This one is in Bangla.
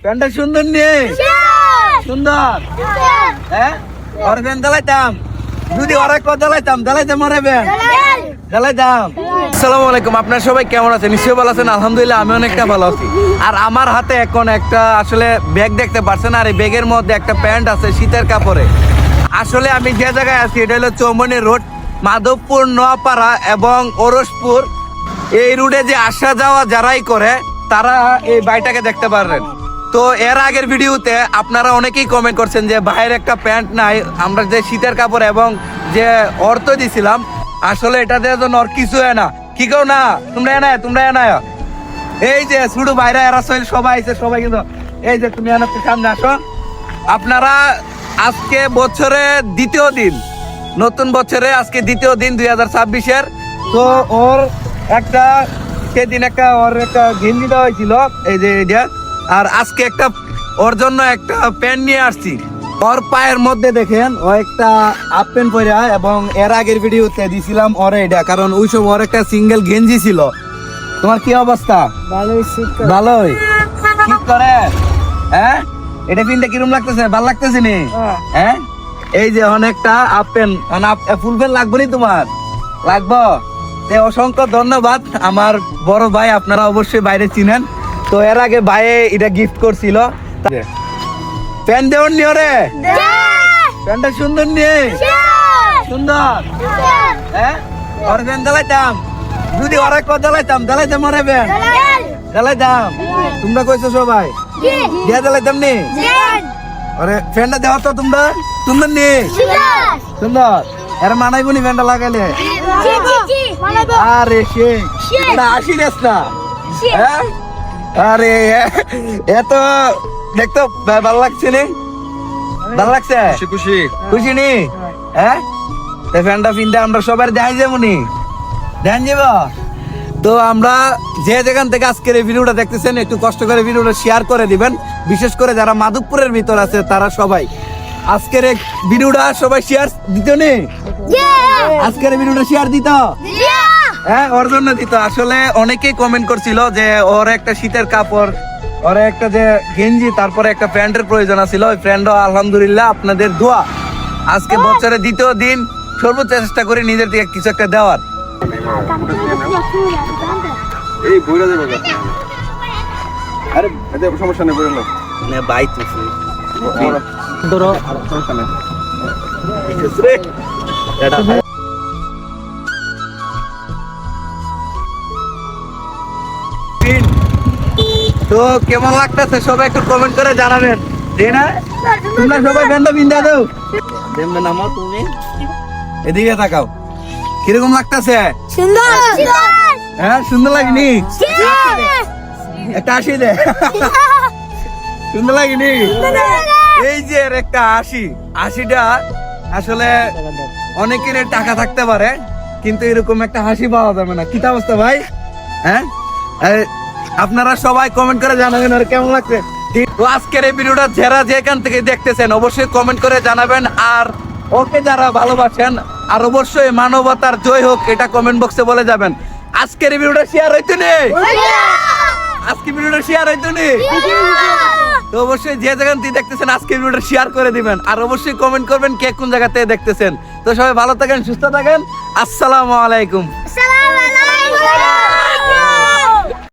প্যান্টটা সুন্দর নেই সুন্দর হ্যাঁ ওর প্যান্ট জ্বালাইতাম যদি ওরা কত জ্বালাইতাম মরে প্যান্ট জ্বালাইতাম। আসসালামু আলাইকুম, আপনারা সবাই কেমন আছেন? নিশ্চয়ই ভালো আছেন। আলহামদুলিল্লাহ আমি অনেকটা ভালো আছি। আর আমার হাতে এখন একটা আসলে ব্যাগ দেখতে পাচ্ছেন, আর এই ব্যাগের মধ্যে একটা প্যান্ট আছে শীতের কাপড়ে। আসলে আমি যে জায়গায় আছি এটা হলো চৌমনি রোড, মাধবপুর, নোয়াপাড়া এবং ওরসপুর। এই রুটে যে আসা যাওয়া যারাই করে তারা এই বাড়িটাকে দেখতে পারবেন। তো এর আগের ভিডিওতে আপনারা অনেকেই কমেন্ট করছেন যে ভাইয়ের একটা প্যান্ট নাই, আমরা যে শীতের কাপড় এবং যে অর্থ দিছিলাম আসলে এটা দেওয়ার জন্য আর কিছু হয় না। কি কেউ না, তোমরা এনায় এই যে শুধু বাইরে এরা সবাই আছে, সবাই কিন্তু এই যে তুমি এনার সামনে আসো। আপনারা আজকে বছরে দ্বিতীয় দিন, নতুন বছরে আজকে দ্বিতীয় দিন 2026-এর। তো ওর একটা সেদিন একটা ওর একটা গেঞ্জি দেওয়া হয়েছিল এই যে এটা, আর আজকে একটা ওর জন্য একটা প্যান্ট নিয়ে আসছি। ওর পায়ের মধ্যে দেখেন ও একটা হাফ প্যান্ট পরে, এবং এর আগের ভিডিওতে দিছিলাম ওর এটা, কারণ ওই সময় ওর একটা সিঙ্গেল গেঞ্জি ছিল। তোমার কি অবস্থা? ভালোই ঠিক করে হ্যাঁ। এটা পিনটা কিরম লাগতেছে? ভালো লাগতেছে নি? হ্যাঁ এই যে অনেকটা হাফ প্যান্ট, ফুল প্যান্ট লাগবে নি তোমার? লাগবো। অসংখ্য ধন্যবাদ আমার বড় ভাই, আপনারা অবশ্যই বাইরে চিনেন। তো এর আগে ভাই এটা গিফট করছিল। প্যান্ট দেওয়ার নিও রে, প্যান্টটা সুন্দর নিয়ে সুন্দর হ্যাঁ। ওর প্যান্ট জ্বালাইতাম যদি ওরা কত জ্বালাইতাম মরে প্যান্ট জ্বালাইতাম। তোমরা কইছো সবাই দিয়া জ্বালাইতাম নি? আরে প্যান্টটা দেওয়া তো তোমরা সুন্দর নি সুন্দর। এর মানাইব নি প্যান্টটা লাগাইলে? আরে সে আসি রেস না হ্যাঁ। আরে এত দেখতো ভালো লাগছে নি? ভালো লাগছে? খুশি নি হ্যাঁ। ফ্যানটা ফিনটা আমরা সবার দেখাই যাবো নি, দেখান যাব। তো আমরা যে যেখান থেকে আজকের এই ভিডিওটা দেখতেছেন একটু কষ্ট করে ভিডিওটা শেয়ার করে দিবেন, বিশেষ করে যারা মাধবপুরের ভিতর আছে তারা সবাই আজকের এই ভিডিওটা সবাই শেয়ার দিত নি? আজকের এই ভিডিওটা শেয়ার দিত হ্যাঁ, ওর জন্য দিত। আসলে অনেকেই কমেন্ট করছিল যে ওর একটা শীতের কাপড়, ওর একটা যে গেঞ্জি, তারপরে একটা প্যান্টের প্রয়োজন ছিল। ওই প্যান্টও আলহামদুলিল্লাহ আপনাদের দোয়া আজকে বছরের দ্বিতীয় দিন সর্বোচ্চ চেষ্টা করি নিজের থেকে কিছু একটা দেওয়ার। এই বইরা দেব আরে এতে সমস্যা নেই, বইরা নে বাই তুই ধরো সমস্যা নেই। তো কেমন লাগতেছে সবাই একটু কমেন্ট করে জানাবেন, তাই না? তোমরা সবাই প্যান্টটা বিন্দা দাও, দেমবে নামো তুমি এদিকে তাকাও। কিরকম লাগতেছে? হ্যাঁ সুন্দর লাগেনি? একটা হাসি দে, সুন্দর লাগেনি? এই যে একটা হাসিটা আসলে অনেকের টাকা থাকতে পারে কিন্তু এরকম একটা হাসি পাওয়া যাবে না। কি অবস্থা ভাই? হ্যাঁ আপনারা সবাই কমেন্ট করে জানাবেন আর কেমন লাগছে। তো আজকের এই ভিডিওটা যারা যেখান থেকে দেখতেছেন অবশ্যই কমেন্ট করে জানাবেন, আর ওকে যারা ভালোবাসেন আর অবশ্যই মানবতার জয় হোক এটা কমেন্ট বক্সে বলে যাবেন। আজকের এই ভিডিওটা শেয়ার হইতো নি? আজকে ভিডিওটা শেয়ার হইতো নি? তো অবশ্যই যে জায়গা থেকে দেখতেছেন আজকে ভিডিওটা শেয়ার করে দিবেন, আর অবশ্যই কমেন্ট করবেন কে কোন জায়গা থেকে দেখতেছেন। তো সবাই ভালো থাকেন, সুস্থ থাকেন, আসসালামু আলাইকুম।